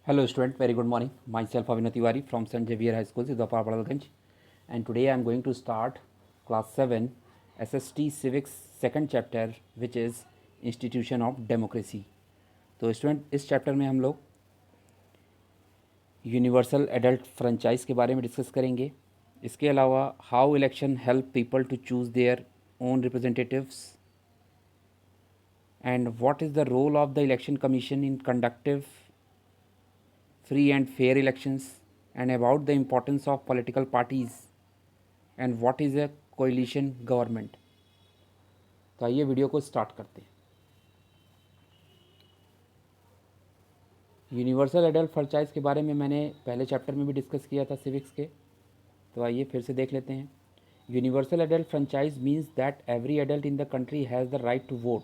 Hello student, very good morning. Myself Avinath Tiwari from St. Xavier High School, Sidhapur, Padalganj, and today I am going to start class 7 SST Civics second chapter, which is Institution of Democracy. तो student इस chapter में हम लोग universal adult franchise के बारे में discuss करेंगे. इसके अलावा how election help people to choose their own representatives and what is the role of the election commission in conductive free and fair elections, and about the importance of political parties and what is a coalition government. तो आइए video को start करते हैं. Universal adult franchise के बारे में मैंने पहले चैप्टर में भी डिस्कस किया था सिविक्स के, तो आइए फिर से देख लेते हैं. Universal adult franchise means that every adult in the country has the right to vote.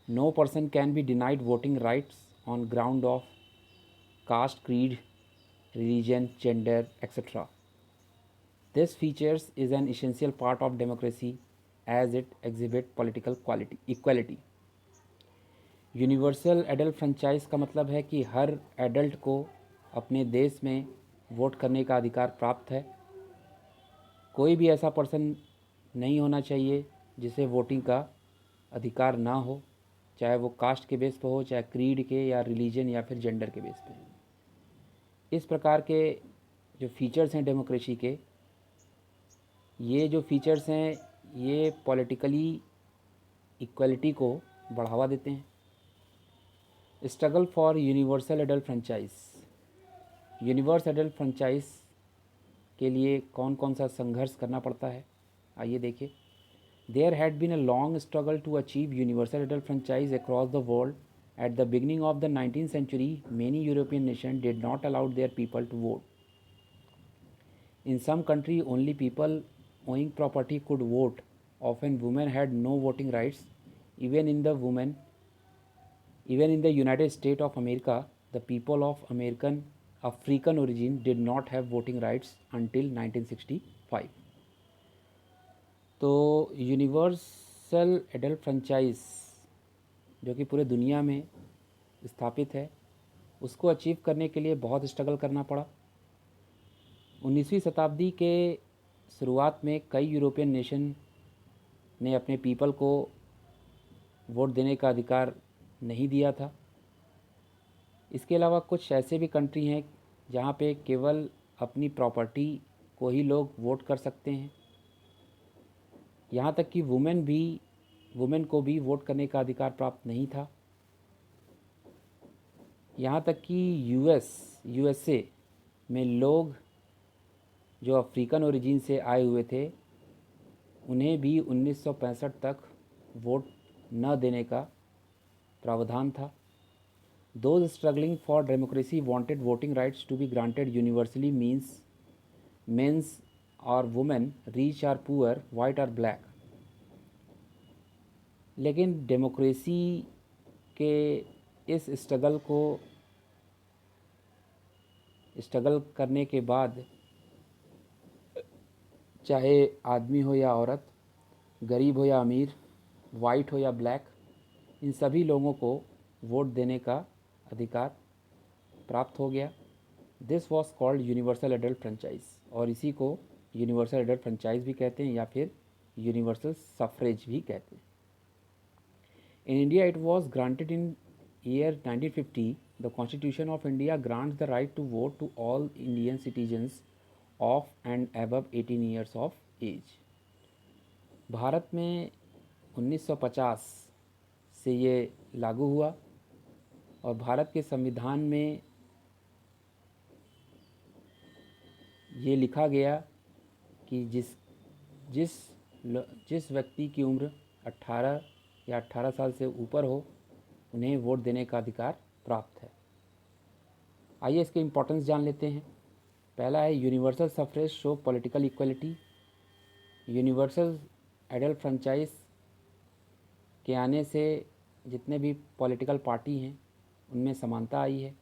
No person can be denied voting rights on ground of caste, creed, religion, gender, etc. This features is an essential part of democracy as it exhibits political equality. Universal adult franchise का मतलब है कि हर adult को अपने देश में vote करने का अधिकार प्राप्त है. कोई भी ऐसा पर्सन नहीं होना चाहिए जिसे वोटिंग का अधिकार ना हो, चाहे वो कास्ट के बेस पर हो, चाहे क्रीड के या रिलीजन या फिर जेंडर के बेस पे. इस प्रकार के जो फीचर्स हैं डेमोक्रेसी के, ये जो फीचर्स हैं ये पॉलिटिकली इक्वलिटी को बढ़ावा देते हैं. Struggle for universal adult franchise. Universal adult franchise के लिए कौन कौन सा संघर्ष करना पड़ता है, आइए देखिए. There had been a long struggle to achieve universal adult franchise across the world. At the beginning of the 19th century, many European nations did not allow their people to vote. In some countries, only people owning property could vote. Often, women had no voting rights. Even in the United States of America, the people of African origin did not have voting rights until 1965. तो universal adult franchise जो कि पूरे दुनिया में स्थापित है, उसको achieve करने के लिए बहुत स्ट्रगल करना पड़ा. 19वीं शताब्दी के शुरुआत में कई यूरोपियन नेशन ने अपने पीपल को वोट देने का अधिकार नहीं दिया था. इसके अलावा कुछ ऐसे भी कंट्री हैं जहाँ पे केवल अपनी प्रॉपर्टी को ही लोग वोट कर सकते हैं. यहाँ तक कि वुमेन को भी वोट करने का अधिकार प्राप्त नहीं था. यहाँ तक कि यूएसए में लोग जो अफ्रीकन ओरिजिन से आए हुए थे, उन्हें भी 1965 तक वोट न देने का प्रावधान था. Those struggling for democracy wanted voting rights to be granted universally means mens और वुमेन, रिच और पुअर, वाइट और ब्लैक. लेकिन डेमोक्रेसी के इस स्ट्रगल करने के बाद चाहे आदमी हो या औरत, गरीब हो या अमीर, वाइट हो या ब्लैक, इन सभी लोगों को वोट देने का अधिकार प्राप्त हो गया. This was called universal adult franchise, और इसी को यूनिवर्सल एडल्ट फ्रेंचाइज भी कहते हैं या फिर यूनिवर्सल सफरेज भी कहते हैं. In India, it was granted in year 1950. The Constitution of India grants the right to vote to all Indian citizens of and above 18 years of age. Bharat में 1950 से ये लागू हुआ और भारत के संविधान में ये लिखा गया कि जिस व्यक्ति की उम्र 18 या 18 साल से ऊपर हो, उन्हें वोट देने का अधिकार प्राप्त है. आइए इसके इम्पोर्टेंस जान लेते हैं. पहला है universal suffrage show political equality. Universal adult franchise के आने से जितने भी पॉलिटिकल पार्टी हैं उनमें समानता आई है.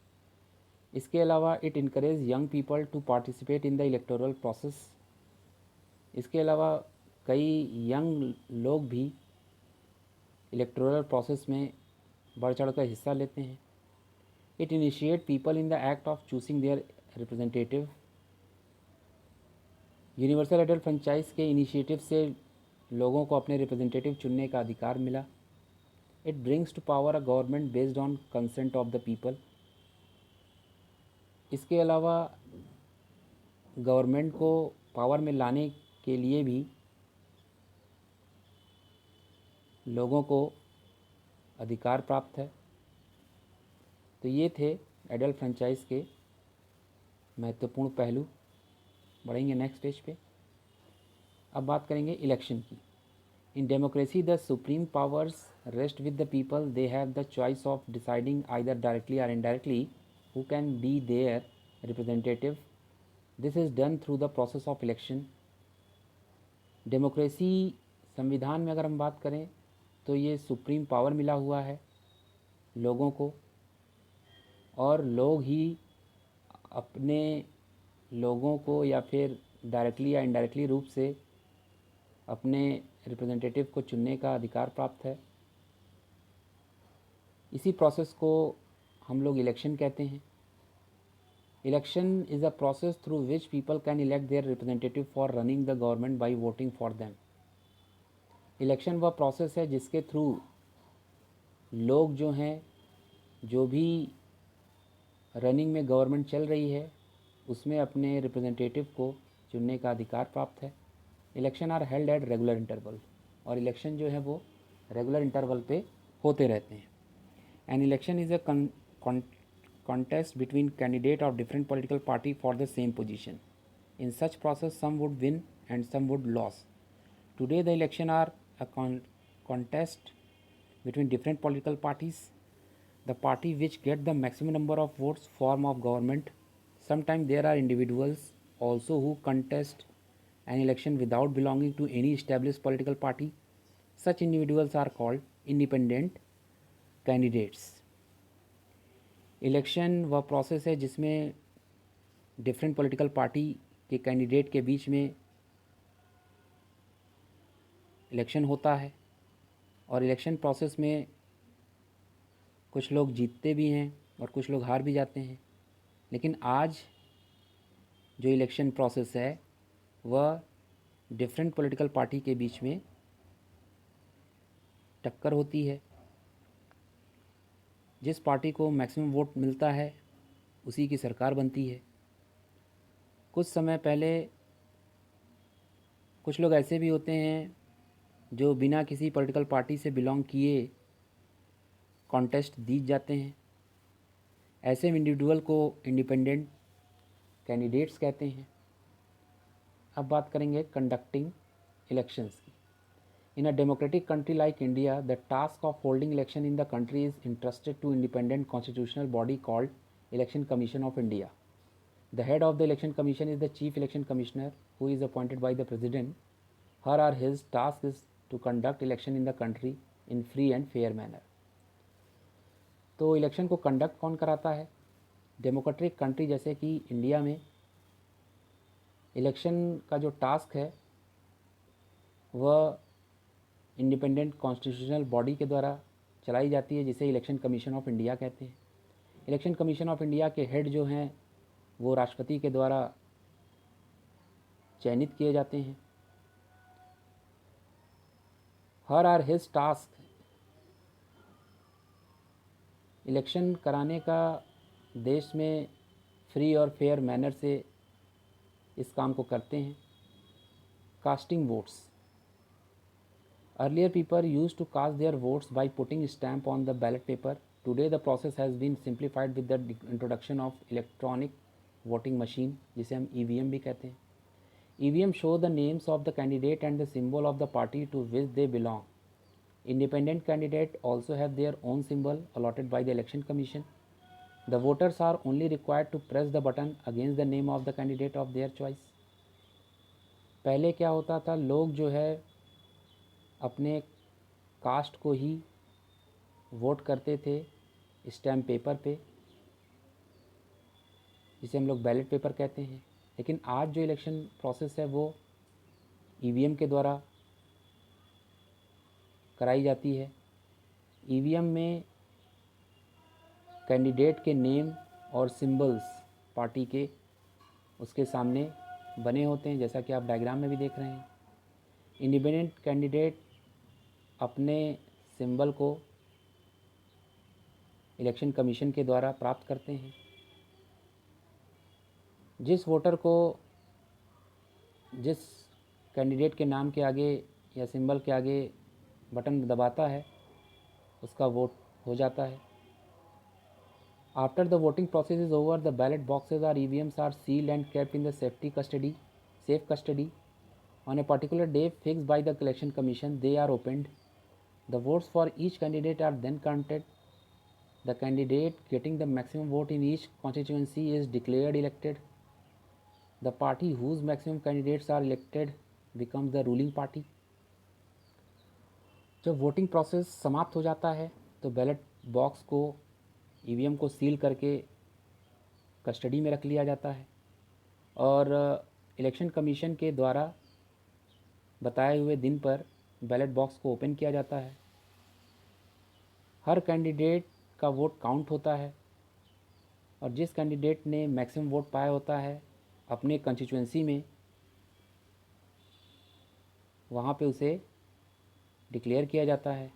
इसके अलावा it encourage young people to participate in the electoral process. इसके अलावा कई यंग लोग भी इलेक्टोरल प्रोसेस में बढ़ चढ़ कर हिस्सा लेते हैं. It initiates people in the act of choosing their representative. Universal adult franchise के इनिशिएटिव से लोगों को अपने रिप्रेजेंटेटिव चुनने का अधिकार मिला. It brings to power a government based on consent of the people. इसके अलावा गवर्नमेंट को पावर में लाने के लिए भी लोगों को अधिकार प्राप्त है. तो ये थे एडल्ट फ्रेंचाइज के महत्वपूर्ण पहलू. बढ़ेंगे नेक्स्ट पेज पे. अब बात करेंगे इलेक्शन की. In democracy the supreme powers rest with the people. They have the choice of deciding either directly or indirectly who can be their representative. This is done through the process of election. Democracy संविधान में अगर हम बात करें तो ये supreme power मिला हुआ है लोगों को, और लोग ही अपने लोगों को या फिर डायरेक्टली या इनडायरेक्टली रूप से अपने रिप्रेजेंटेटिव को चुनने का अधिकार प्राप्त है. इसी प्रोसेस को हम लोग इलेक्शन कहते हैं. Election is a process through which people can elect their representative for running the government by voting for them. Election वह प्रोसेस है जिसके थ्रू लोग जो हैं, जो भी रनिंग में गवर्नमेंट चल रही है उसमें अपने रिप्रेजेंटेटिव को चुनने का अधिकार प्राप्त है. Election are held at regular interval. और इलेक्शन जो है वो रेगुलर इंटरवल पे होते रहते हैं. An election is a contest between candidate of different political party for the same position. In such process, some would win and some would lose. Today, the election are a contest between different political parties. The party which get the maximum number of votes form of government. Sometimes there are individuals also who contest an election without belonging to any established political party. Such individuals are called independent candidates. Election वह process है जिसमें different political party के candidate के बीच में election होता है. और election process में कुछ लोग जीतते भी हैं और कुछ लोग हार भी जाते हैं. लेकिन आज जो इलेक्शन प्रोसेस है वह डिफरेंट पॉलिटिकल पार्टी के बीच में टक्कर होती है. जिस पार्टी को मैक्सिमम वोट मिलता है उसी की सरकार बनती है. कुछ समय पहले कुछ लोग ऐसे भी होते हैं जो बिना किसी पॉलिटिकल पार्टी से बिलोंग किए कॉन्टेस्ट जीत जाते हैं. ऐसे इंडिविजुअल को इंडिपेंडेंट कैंडिडेट्स कहते हैं. अब बात करेंगे कंडक्टिंग इलेक्शंस की. In a democratic country like India, the task of holding election in the country is entrusted to independent constitutional body called Election Commission of India. The head of the Election Commission is the Chief Election Commissioner, who is appointed by the President. Her or his task is to conduct election in the country in free and fair manner. तो election को conduct कौन कराता है? Democratic country जैसे कि India में election का जो टास्क है वह इंडिपेंडेंट कॉन्स्टिट्यूशनल बॉडी के द्वारा चलाई जाती है, जिसे इलेक्शन कमीशन ऑफ इंडिया कहते हैं. इलेक्शन कमीशन ऑफ इंडिया के हेड जो हैं वो राष्ट्रपति के द्वारा चयनित किए जाते हैं. हर आर हिज टास्क. इलेक्शन कराने का देश में फ्री और फेयर मैनर से इस काम को करते हैं. Casting votes. Earlier, people used to cast their votes by putting stamp on the ballot paper. Today, the process has been simplified with the introduction of electronic voting machine, जिसे हम EVM भी कहते हैं. EVM show the names of the candidate and the symbol of the party to which they belong. Independent candidates also have their own symbol allotted by the Election Commission. The voters are only required to press the button against the name of the candidate of their choice. पहले क्या होता था, लोग जो है अपने cast को ही vote करते थे स्टैम्प पेपर पे, जिसे हम लोग बैलेट पेपर कहते हैं. लेकिन आज जो इलेक्शन प्रोसेस है वो ईवीएम के द्वारा कराई जाती है. ईवीएम में कैंडिडेट के नेम और सिंबल्स पार्टी के उसके सामने बने होते हैं, जैसा कि आप डायग्राम में भी देख रहे हैं। इंडिपेंडेंट कैंडिडेट अपने सिंबल को इलेक्शन कमीशन के द्वारा प्राप्त करते हैं। जिस वोटर को जिस कैंडिडेट के नाम के आगे या सिंबल के आगे बटन दबाता है उसका वोट हो जाता है। After the voting process is over, the ballot boxes or EVMs are sealed and kept in the safe custody. On a particular day fixed by the election commission, they are opened. The votes for each candidate are then counted. The candidate getting the maximum vote in each constituency is declared elected. The party whose maximum candidates are elected becomes the ruling party. जब voting process समाप्त हो जाता है तो ballot box को EVM को seal करके custody में रख लिया जाता है और इलेक्शन कमीशन के द्वारा बताए हुए दिन पर बैलेट बॉक्स को ओपन किया जाता है। हर कैंडिडेट का वोट काउंट होता है और जिस कैंडिडेट ने मैक्सिमम वोट पाया होता है अपने कंस्टिट्यूएंसी में, वहाँ पे उसे डिक्लेयर किया जाता है।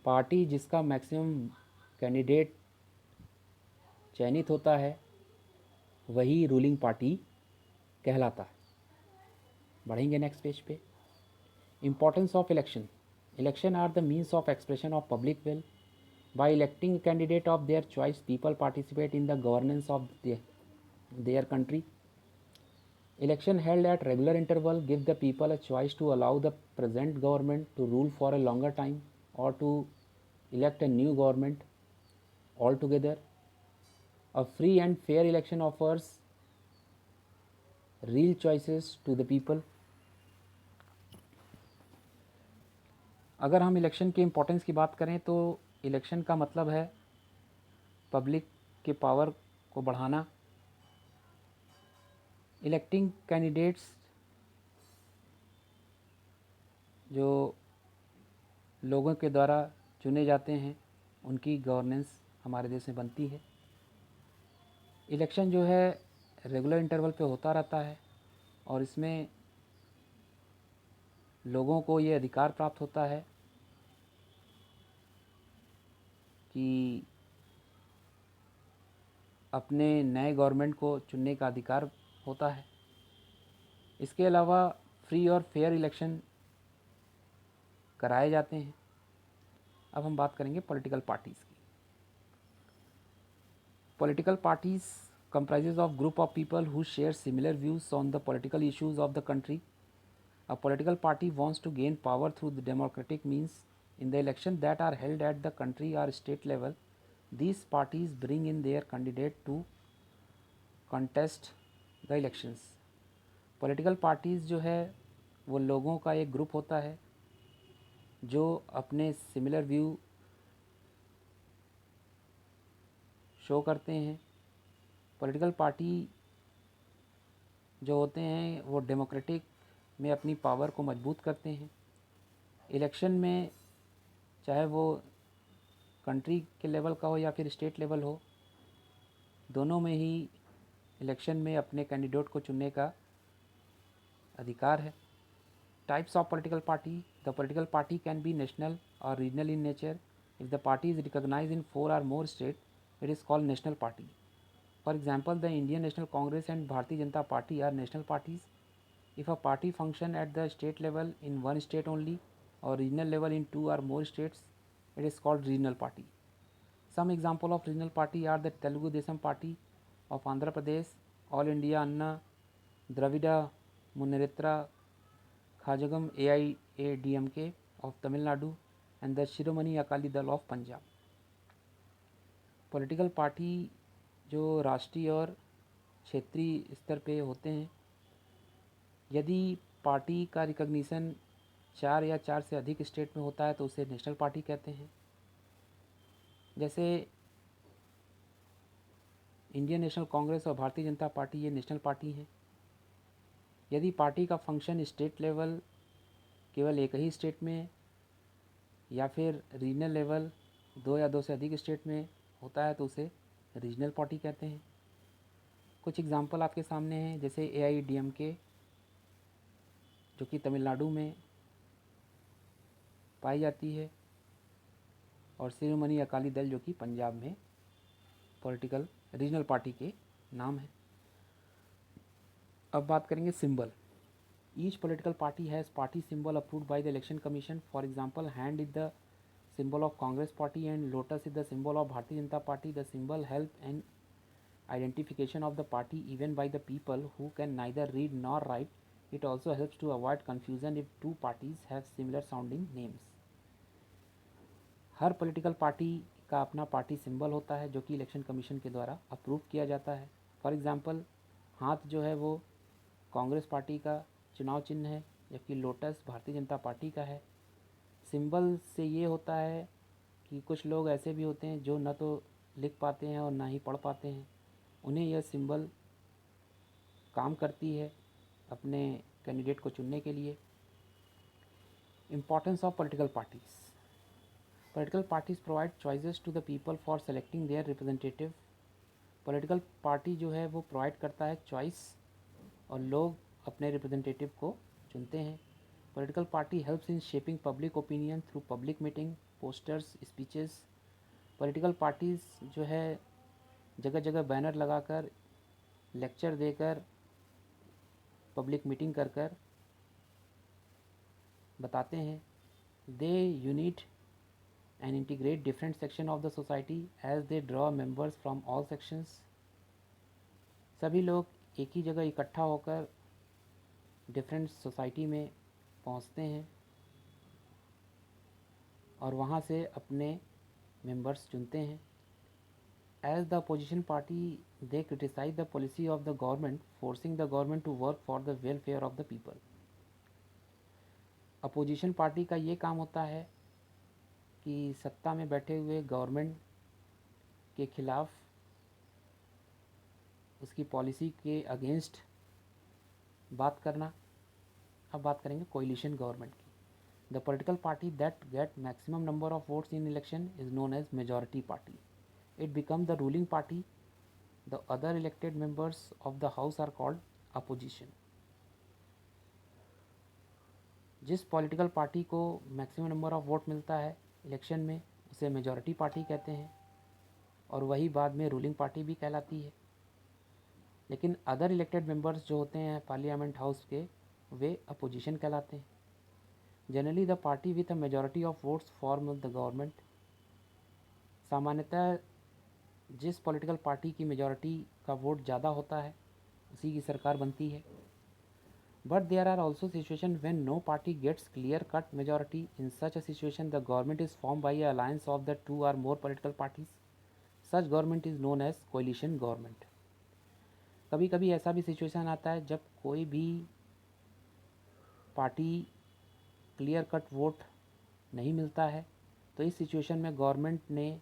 पार्टी जिसका मैक्सिमम कैंडिडेट चयनित होता है वही रूलिंग पार्टी कहलाता है। बढ़ेंगे नेक्स्ट पेज पे। Importance of election. Election are the means of expression of public will. By electing candidate of their choice people participate in the governance of their country. Election held at regular interval give the people a choice to allow the present government to rule for a longer time or to elect a new government altogether. A free and fair election offers real choices to the people. अगर हम election के importance की बात करें तो election का मतलब है पब्लिक के पावर को बढ़ाना। इलेक्टिंग कैंडिडेट्स जो लोगों के द्वारा चुने जाते हैं उनकी गवर्नेंस हमारे देश में बनती है। इलेक्शन जो है रेगुलर इंटरवल पे होता रहता है और इसमें लोगों को ये अधिकार प्राप्त होता है कि अपने नए गवर्नमेंट को चुनने का अधिकार होता है। इसके अलावा फ्री और फेयर इलेक्शन कराए जाते हैं। अब हम बात करेंगे पॉलिटिकल पार्टीज़ की। Political parties comprises of group of people who share similar views on the political issues of the country. A political party wants to gain power through the democratic means. In the elections that are held at the country or state level, these parties bring in their candidate to contest the elections. Political parties जो है वो लोगों का एक group होता है जो अपने सिमिलर व्यू शो करते हैं। पॉलिटिकल पार्टी जो होते हैं वो डेमोक्रेटिक में अपनी पावर को मजबूत करते हैं। इलेक्शन में चाहे वो कंट्री के लेवल का हो या फिर स्टेट लेवल हो, दोनों में ही इलेक्शन में अपने कैंडिडेट को चुनने का अधिकार है। Types of political party. The political party can be national or regional in nature. If the party is recognised in 4 or more state, it is called national party. For example, the Indian National Congress and Bharatiya Janata Party are national parties. If a party function at the state level in one state only or regional level in 2 or more states, it is called regional party. Some example of regional party are the Telugu Desam Party of Andhra Pradesh, All India Anna Dravida Munnetra Khajagam AIADMK of Tamil Nadu and the Shiromani Akali Dal of Punjab. Political party जो राष्ट्रीय और क्षेत्रीय स्तर पे होते हैं, यदि party का रिकॉग्निशन 4 या 4 से अधिक स्टेट में होता है तो उसे नेशनल पार्टी कहते हैं। जैसे इंडियन नेशनल कांग्रेस और भारतीय जनता पार्टी ये नेशनल पार्टी हैं। यदि पार्टी का फंक्शन स्टेट लेवल केवल एक ही स्टेट में या फिर रीजनल लेवल दो या दो से अधिक स्टेट में होता है तो उसे रीजनल पार्टी कहते हैं। कुछ एग्जांपल आपके सामने हैं, जैसे AIADMK जो कि तमिलनाडु में पाई जाती है, और शिरोमणि अकाली दल जो कि पंजाब में पॉलिटिकल रीजनल पार्टी के नाम है। अब बात करेंगे symbol. Each political party has party symbol approved by the election commission. For example, hand is the symbol of Congress party and lotus is the symbol of Bharatiya Janata Party. The symbol help in identification of the party even by the people who can neither read nor write. It also helps to avoid confusion if two parties have similar sounding names. Her political party का अपना party symbol होता है जो कि election commission के द्वारा approve किया जाता है। फॉर एग्जांपल, हाथ जो है वो कांग्रेस पार्टी का चुनाव चिन्ह है, जबकि लोटस भारतीय जनता पार्टी का है। सिंबल से ये होता है कि कुछ लोग ऐसे भी होते हैं जो न तो लिख पाते हैं और ना ही पढ़ पाते हैं, उन्हें यह सिंबल काम करती है अपने कैंडिडेट को चुनने के लिए। Importance of political parties. Political parties provide choices to the people for selecting their representative. Political party जो है वो प्रोवाइड करता है चॉइस और लोग अपने रिप्रेजेंटेटिव को चुनते हैं। Political party helps in shaping public opinion through public meeting, posters, speeches. Political parties जो है जगह जगह बैनर लगाकर, लेक्चर देकर, पब्लिक मीटिंग कर कर बताते हैं। They unite and integrate different section of the society as they draw members from all sections. सभी लोग एक ही जगह इकट्ठा होकर डिफरेंट सोसाइटी में पहुंचते हैं और वहां से अपने मेंबर्स चुनते हैं। As the opposition party they criticise the policy of the government, forcing the government to work for the welfare of the people. Opposition party का ये काम होता है कि सत्ता में बैठे हुए गवर्नमेंट के खिलाफ, उसकी पॉलिसी के अगेंस्ट बात करना। अब बात करेंगे कोलिशन गवर्नमेंट की। The political party that get maximum number of votes in election is known as majority party. It becomes the ruling party. The other elected members of the house are called opposition. जिस political party को maximum number of vote मिलता है election में उसे majority party कहते हैं और वही बाद में रूलिंग पार्टी भी कहलाती है। लेकिन अदर इलेक्टेड मेंबर्स जो होते हैं पार्लियामेंट हाउस के, वे अपोजिशन कहलाते हैं। Generally the party with a majority of votes form the government. सामान्यतः जिस पॉलिटिकल पार्टी की मेजॉरिटी का वोट ज़्यादा होता है उसी की सरकार बनती है। But there are also situation when no party gets clear cut majority. In such a situation the government is form by a alliance of the two or more political parties. Such government is known as coalition government. कभी कभी ऐसा भी situation आता है जब कोई भी party clear cut vote नहीं मिलता है, तो इस सिचुएशन में गवर्नमेंट ने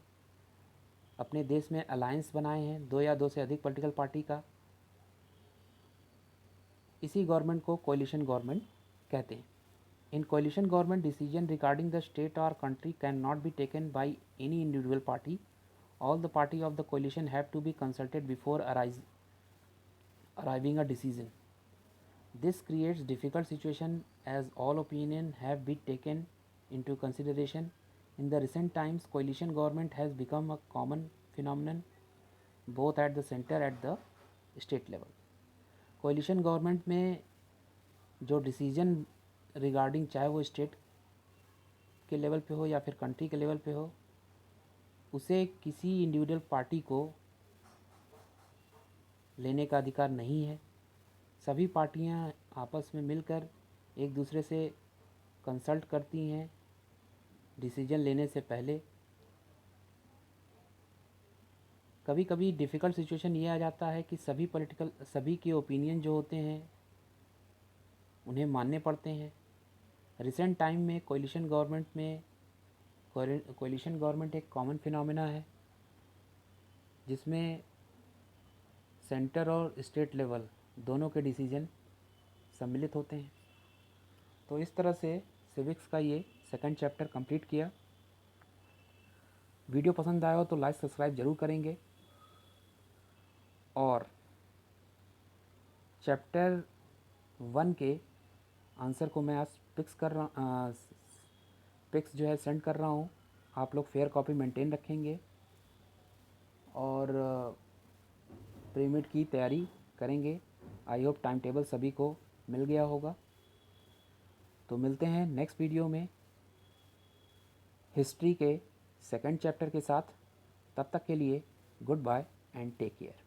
अपने देश में अलायंस बनाए हैं दो या दो से अधिक पॉलिटिकल पार्टी का। इसी गवर्नमेंट को कोलिशन गवर्नमेंट कहते हैं। In coalition government decision regarding the state or country cannot be taken by any individual party. All the party of the coalition have to be consulted before arriving a decision. This creates difficult situation as all opinion have been taken into consideration. In the recent times, coalition government has become a common phenomenon both at the center at the state level. Coalition government में जो decision regarding, चाहे वो state के level पे हो या फिर country के लेवल पे हो, उसे किसी इंडिविजुअल पार्टी को लेने का अधिकार नहीं है। सभी पार्टियां आपस में मिलकर एक दूसरे से कंसल्ट करती हैं डिसीजन लेने से पहले। कभी कभी डिफ़िकल्ट सिचुएशन ये आ जाता है कि सभी के ओपिनियन जो होते हैं उन्हें मानने पड़ते हैं। रिसेंट टाइम में कोलिशन गवर्नमेंट एक कॉमन फिनोमेना है जिसमें सेंटर और स्टेट लेवल दोनों के डिसीजन सम्मिलित होते हैं। तो इस तरह से सिविक्स का ये सेकंड चैप्टर कंप्लीट किया। वीडियो पसंद आया हो तो लाइक सब्सक्राइब ज़रूर करेंगे। और चैप्टर 1 के आंसर को मैं आज पिक्स जो है सेंड कर रहा हूँ। आप लोग फेयर कॉपी मेंटेन रखेंगे और प्रीमिड की तैयारी करेंगे। आई होप टाइम टेबल सभी को मिल गया होगा। तो मिलते हैं नेक्स्ट वीडियो में हिस्ट्री के सेकंड चैप्टर के साथ। तब तक के लिए good bye and take care.